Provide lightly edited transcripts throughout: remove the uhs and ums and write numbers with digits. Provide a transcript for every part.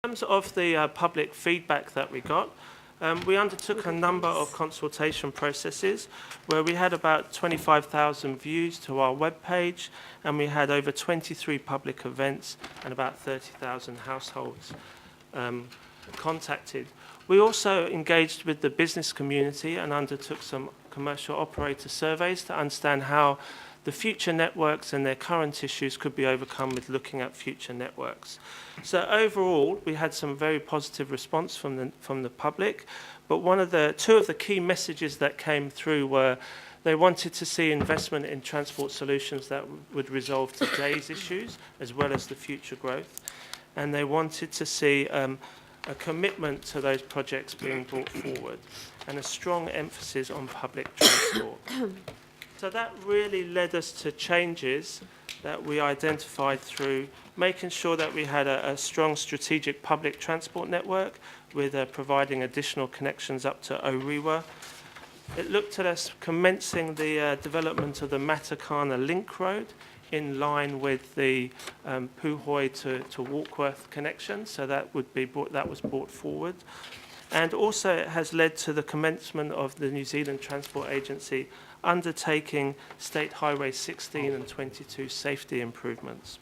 In terms of the public feedback that we got, we undertook a number of consultation processes where we had about 25,000 views to our webpage, and we had over 23 public events and about 30,000 households contacted. We also engaged with the business community and undertook some commercial operator surveys to understand how the future networks and their current issues could be overcome with looking at future networks. So overall, we had some very positive response from the public, but two of the key messages that came through were they wanted to see investment in transport solutions that would resolve today's issues as well as the future growth, and they wanted to see a commitment to those projects being brought forward and a strong emphasis on public transport. So that really led us to changes that we identified through making sure that we had a strong strategic public transport network with providing additional connections up to Orewa. It looked at us commencing the development of the Matakana Link Road in line with the Puhoi to Warkworth connection, so that was brought forward. And also it has led to the commencement of the New Zealand Transport Agency undertaking State Highway 16 and 22 safety improvements.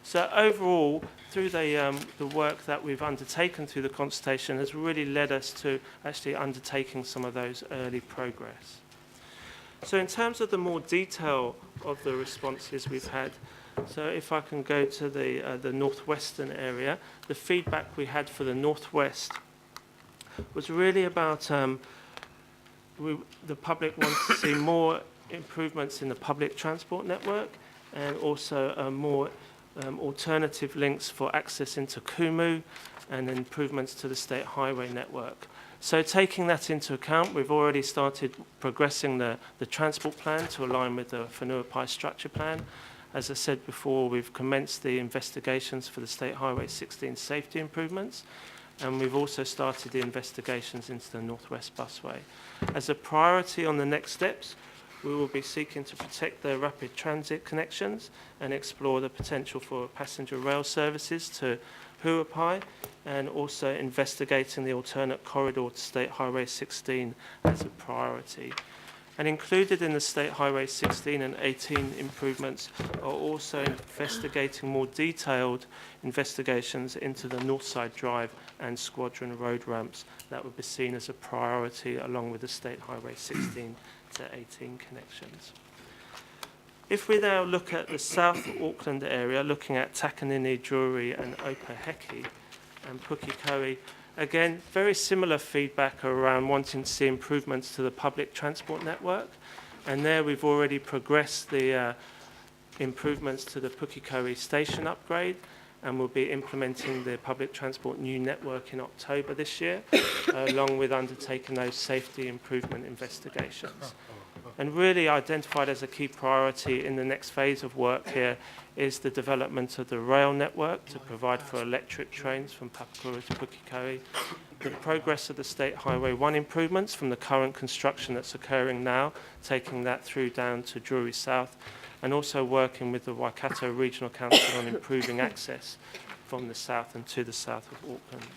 So overall, through the work that we've undertaken through the consultation has really led us to actually undertaking some of those early progress. So in terms of the more detail of the responses we've had, so if I can go to the northwestern area, the feedback we had for the northwest was really about the public wants to see more improvements in the public transport network and also more alternative links for access into Kumu and improvements to the state highway network. So taking that into account, we've already started progressing the transport plan to align with the Whenuapai structure plan. As I said before, we've commenced the investigations for the State Highway 16 safety improvements, and we've also started the investigations into the Northwest Busway. As a priority on the next steps, we will be seeking to protect the rapid transit connections and explore the potential for passenger rail services to Huapai, and also investigating the alternate corridor to State Highway 16 as a priority. And included in the State Highway 16 and 18 improvements are also investigating more detailed investigations into the Northside Drive and Squadron road ramps that would be seen as a priority along with the State Highway 16 to 18 connections. If we now look at the South Auckland area, looking at Takanini, Drury and Opaheki and Pukekohe, again, very similar feedback around wanting to see improvements to the public transport network. And there we've already progressed the improvements to the Pukekohe station upgrade, and we'll be implementing the public transport new network in October this year, along with undertaking those safety improvement investigations. And really identified as a key priority in the next phase of work here is the development of the rail network to provide for electric trains from Papakura to Pukekohe, the progress of the State Highway 1 improvements from the current construction that's occurring now, taking that through down to Drury South, and also working with the Waikato Regional Council on improving access from the south and to the south of Auckland.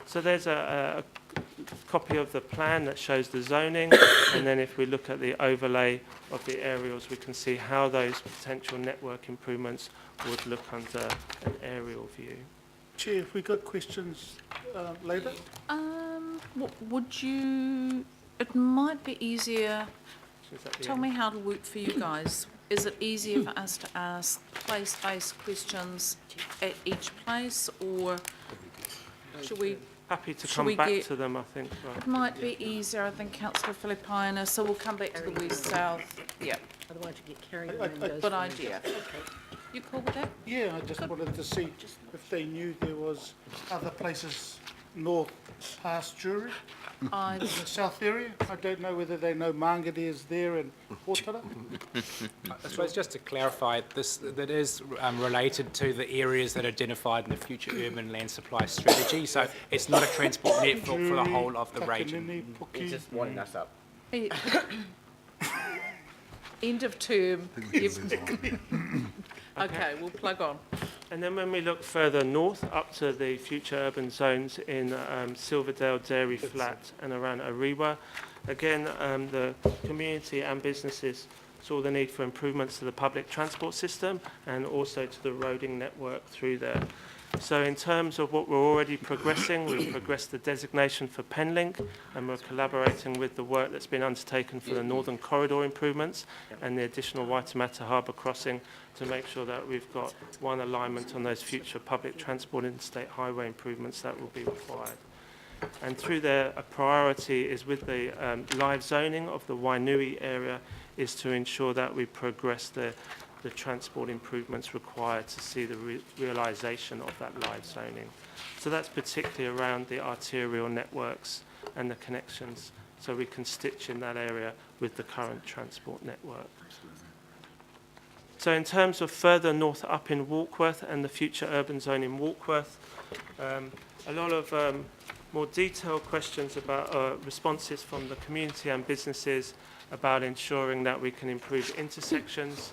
So there's a copy of the plan that shows the zoning, and then if we look at the overlay of the aerials, we can see how those potential network improvements would look under an aerial view. Chair, have we got questions later? Would you, it might be easier, tell me how to work for you guys. Is it easier for us to ask place-based questions at each place, or should we? Happy to come back to them, I think. Right. It might be easier, I think, Councillor Filipaina, so we'll come back to the west-south. Yeah. Otherwise you get carried away. Good idea. You cool with that? Yeah, I just wanted to see if they knew there was other places north past Drury, in the south area. I don't know whether they know Mangere is there and Hotara. I suppose just to clarify, that is related to the areas that are identified in the future urban land supply strategy. So it's not a transport net for the whole of the region. It's just winding us up. End of term. Okay, we'll plug on. And then when we look further north, up to the future urban zones in Silverdale, Dairy Flat and around Ariwa, again, the community and businesses saw the need for improvements to the public transport system and also to the roading network through there. So in terms of what we're already progressing, we've progressed the designation for Penlink, and we're collaborating with the work that's been undertaken for the Northern Corridor improvements and the additional Waitemata Harbour crossing to make sure that we've got one alignment on those future public transport and state highway improvements that will be required. And through there, a priority is with the live zoning of the Wainui area is to ensure that we progress the transport improvements required to see the realisation of that live zoning. So that's particularly around the arterial networks and the connections, so we can stitch in that area with the current transport network. So in terms of further north up in Warkworth and the future urban zone in Warkworth, a lot of more detailed questions about responses from the community and businesses about ensuring that we can improve intersections,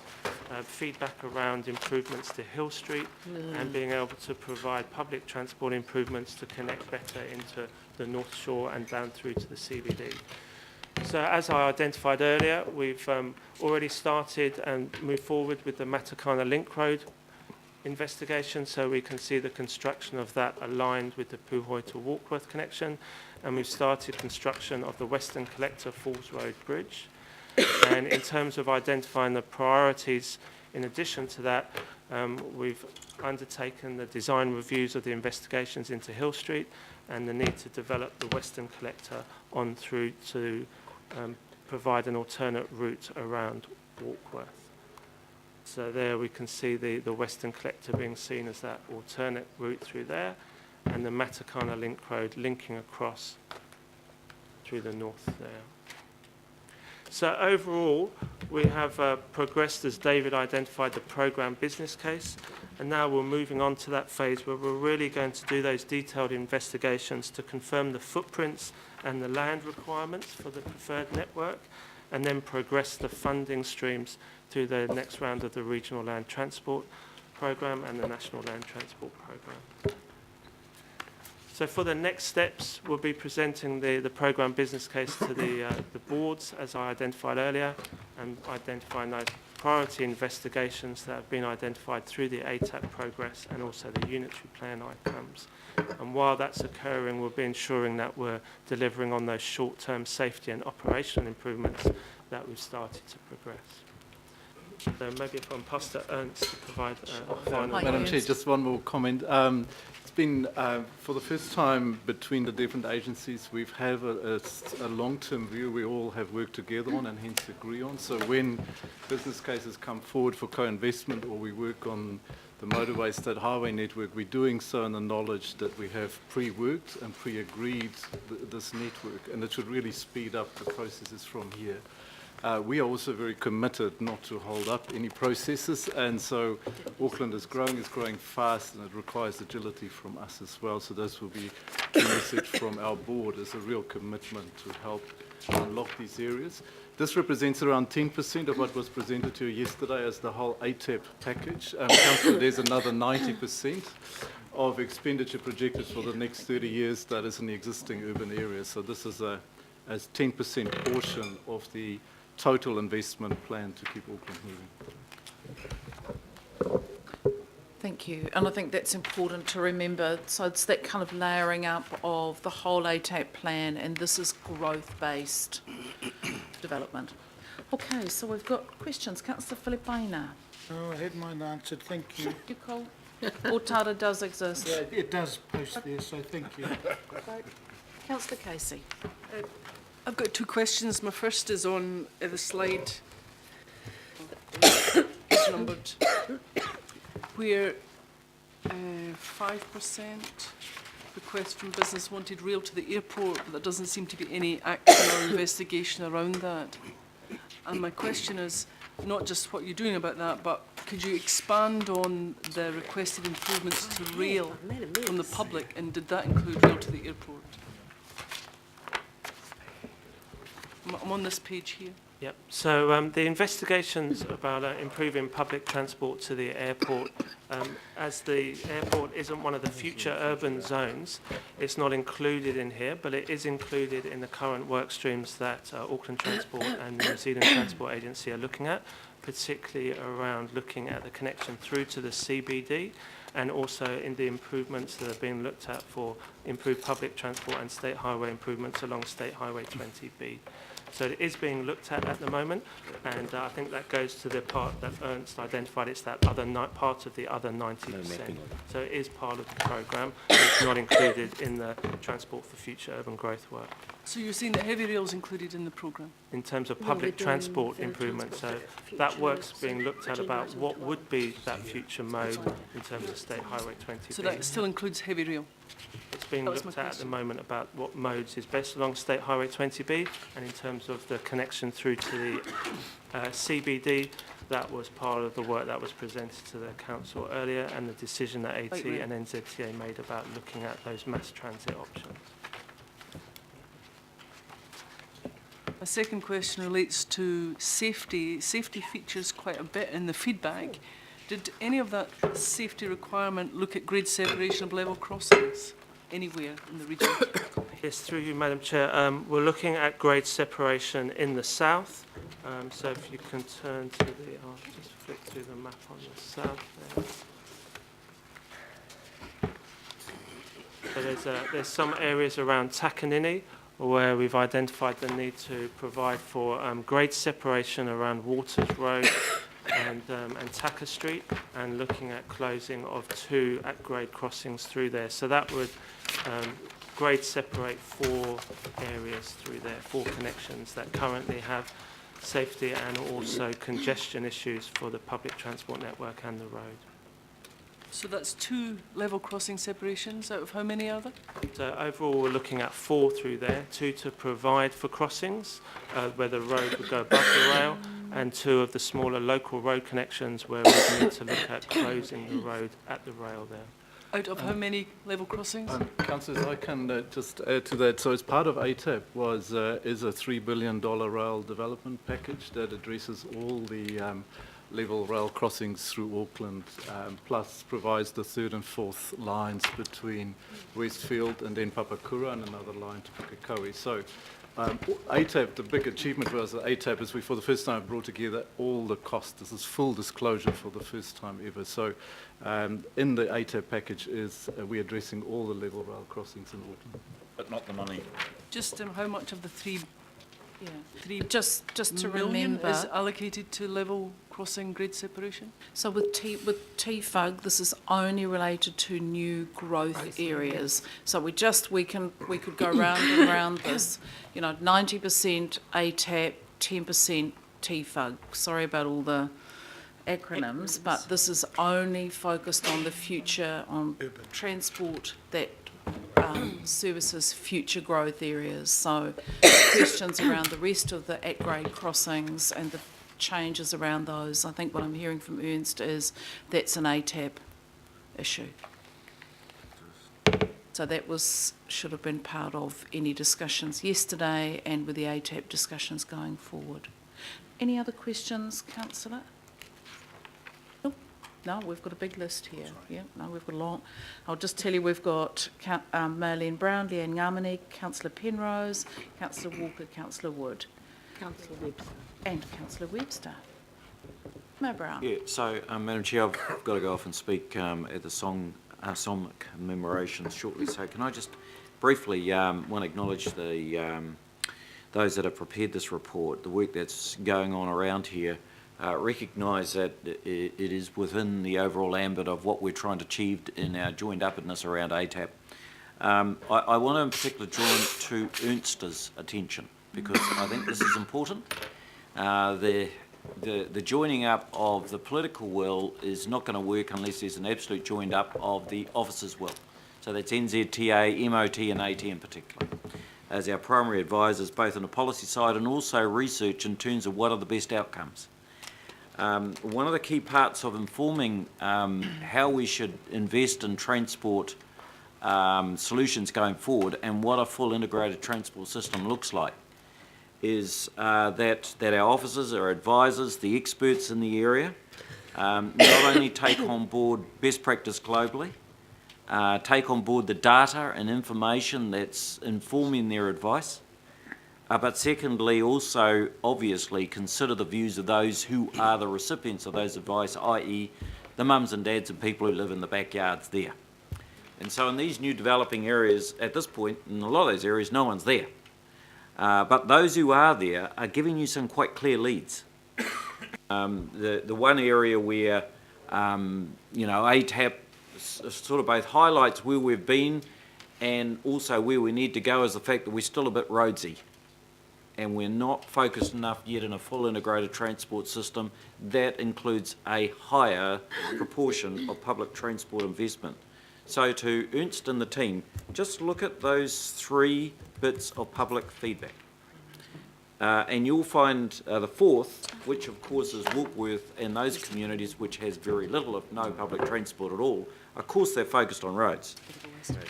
feedback around improvements to Hill Street, and being able to provide public transport improvements to connect better into the North Shore and down through to the CBD. So as I identified earlier, we've already started and moved forward with the Matakana Link Road investigation, so we can see the construction of that aligned with the Puhoi to Warkworth connection, and we've started construction of the Western Collector Falls Road Bridge. And in terms of identifying the priorities, in addition to that, we've undertaken the design reviews of the investigations into Hill Street and the need to develop the Western Collector on through to provide an alternate route around Warkworth. So there we can see the Western Collector being seen as that alternate route through there, and the Matakana Link Road linking across through the north there. So overall, we have progressed, as David identified, the programme business case, and now we're moving on to that phase where we're really going to do those detailed investigations to confirm the footprints and the land requirements for the preferred network, and then progress the funding streams through the next round of the Regional Land Transport Programme and the National Land Transport Programme. So for the next steps, we'll be presenting the programme business case to the boards, as I identified earlier, and identifying those priority investigations that have been identified through the ATAP progress and also the unitary plan outcomes. And while that's occurring, we'll be ensuring that we're delivering on those short-term safety and operational improvements that we've started to progress. So maybe if I'm pass to Ernst to provide a final... Hi, Madam Ernst. Chair, just one more comment. It's been, for the first time between the different agencies, we've had a long-term view we all have worked together on and hence agree on. So when business cases come forward for co-investment or we work on the motorway state highway network, we're doing so in the knowledge that we have pre-worked and pre-agreed this network, and it should really speed up the processes from here. We are also very committed not to hold up any processes, and so Auckland is growing fast, and it requires agility from us as well. So this will be a message from our board as a real commitment to help unlock these areas. This represents around 10% of what was presented to you yesterday as the whole ATAP package. Councillor, there's another 90% of expenditure projected for the next 30 years that is in the existing urban areas. So this is a 10% portion of the total investment plan to keep Auckland moving. Thank you. And I think that's important to remember. So it's that kind of layering up of the whole ATAP plan, and this is growth-based development. Okay, so we've got questions. Councillor Filipaina. Oh, I had mine answered, thank you. You call? Ortara does exist. Yeah, it does post there, so thank you. Great. Councillor Casey. I've got two questions. My first is on the slide, it's numbered, where 5% request from business wanted rail to the airport, but there doesn't seem to be any action or investigation around that. And my question is not just what you're doing about that, but could you expand on the requested improvements to rail from the public, and did that include rail to the airport? I'm on this page here. Yep. So the investigations about improving public transport to the airport, as the airport isn't one of the future urban zones, it's not included in here, but it is included in the current work streams that Auckland Transport and New Zealand Transport Agency are looking at, particularly around looking at the connection through to the CBD and also in the improvements that are being looked at for improved public transport and state highway improvements along State Highway 20B. So it is being looked at the moment, and I think that goes to the part that Ernst identified. It's that other part of the other 90%. So it is part of the programme. It's not included in the Transport for Future Urban Growth work. So you're saying that heavy rail is included in the programme? In terms of public transport improvements, so that work's being looked at about what would be that future mode in terms of State Highway 20B. So that still includes heavy rail? It's being That was looked my at the question. moment about what modes is best along State Highway 20B, and in terms of the connection through to the CBD, that was part of the work that was presented to the council earlier, and the decision that AT Right. and NZTA made about looking at those mass transit options. My second question relates to safety. Safety features quite a bit in the feedback. Did any of that safety requirement look at grade separation of level crossings anywhere in the region? Yes, through you, Madam Chair. We're looking at grade separation in the south. So if you can turn to the, I'll just flick through the map on the south there. So there's some areas around Takanini where we've identified the need to provide for grade separation around Waters Road and Taka Street, and looking at closing of 2 at-grade crossings through there. So that would grade separate 4 areas through there, 4 connections that currently have safety and also congestion issues for the public transport network and the road. So that's 2 level crossing separations out of how many are there? So overall, we're looking at 4 through there, 2 to provide for crossings where the road would go above the rail, and 2 of the smaller local road connections where we need to look at closing the road at the rail there. Out of how many level crossings? Councillors, I can just add to that. So as part of ATAP is a $3 billion rail development package that addresses all the level rail crossings through Auckland, plus provides the 3rd and 4th lines between Westfield and then Papakura, and another line to Pukekohe. So ATAP, the big achievement for us at ATAP is we for the first time brought together all the costs. This is full disclosure for the first time ever. So in the ATAP package is we're addressing all the level rail crossings in Auckland. But not the money. Just how much of the 3 Just to million remember, is allocated to level crossing grade separation? so with TFUG, this is only related to new growth areas. So we could go round and round this, 90% ATAP, 10% TFUG. Sorry about all the acronyms, but this is only focused on the future, on transport that services future growth areas. So questions around the rest of the at-grade crossings and the changes around those, I think what I'm hearing from Ernst is that's an ATAP issue. So that should have been part of any discussions yesterday and with the ATAP discussions going forward. Any other questions, Councillor? No, we've got a big list here. Yeah, no, we've got a long. I'll just tell you we've got Marlene Brown, Leanne Ngamani, Councillor Penrose, Councillor Walker, Councillor Wood. Councillor Webster. And Councillor Webster. Mayor Brown. Yeah, so, Madam Chair, I've got to go off and speak at the Somme commemorations shortly. So can I just briefly want to acknowledge those that have prepared this report, the work that's going on around here, recognise that it is within the overall ambit of what we're trying to achieve in our joined uppedness around ATAP. I want to in particular draw to Ernst's attention, because I think this is important. The joining up of the political will is not going to work unless there's an absolute joined up of the officers' will. So that's NZTA, MOT and AT in particular, as our primary advisors, both on the policy side and also research in terms of what are the best outcomes. One of the key parts of informing how we should invest in transport solutions going forward and what a full integrated transport system looks like is that our officers, our advisors, the experts in the area, not only take on board best practice globally, take on board the data and information that's informing their advice, but secondly also obviously consider the views of those who are the recipients of those advice, i.e. the mums and dads and people who live in the backyards there. And so in these new developing areas, at this point, in a lot of those areas, no one's there. But those who are there are giving you some quite clear leads. The one area where, ATAP sort of both highlights where we've been and also where we need to go is the fact that we're still a bit roadsy. And we're not focused enough yet in a full integrated transport system that includes a higher proportion of public transport investment. So to Ernst and the team, just look at those 3 bits of public feedback. And you'll find the 4th, which of course is Warkworth and those communities which has very little, if no, public transport at all. Of course they're focused on roads.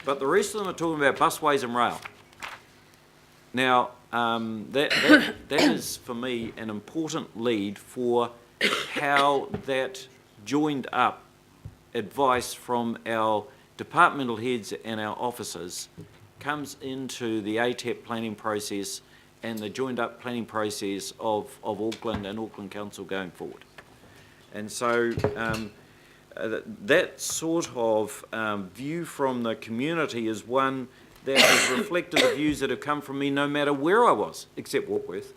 But the rest of them are talking about busways and rail. Now, that is for me an important lead for how that joined up advice from our departmental heads and our officers comes into the ATAP planning process and the joined up planning process of Auckland and Auckland Council going forward. And so that sort of view from the community is one that has reflected the views that have come from me no matter where I was, except Warkworth.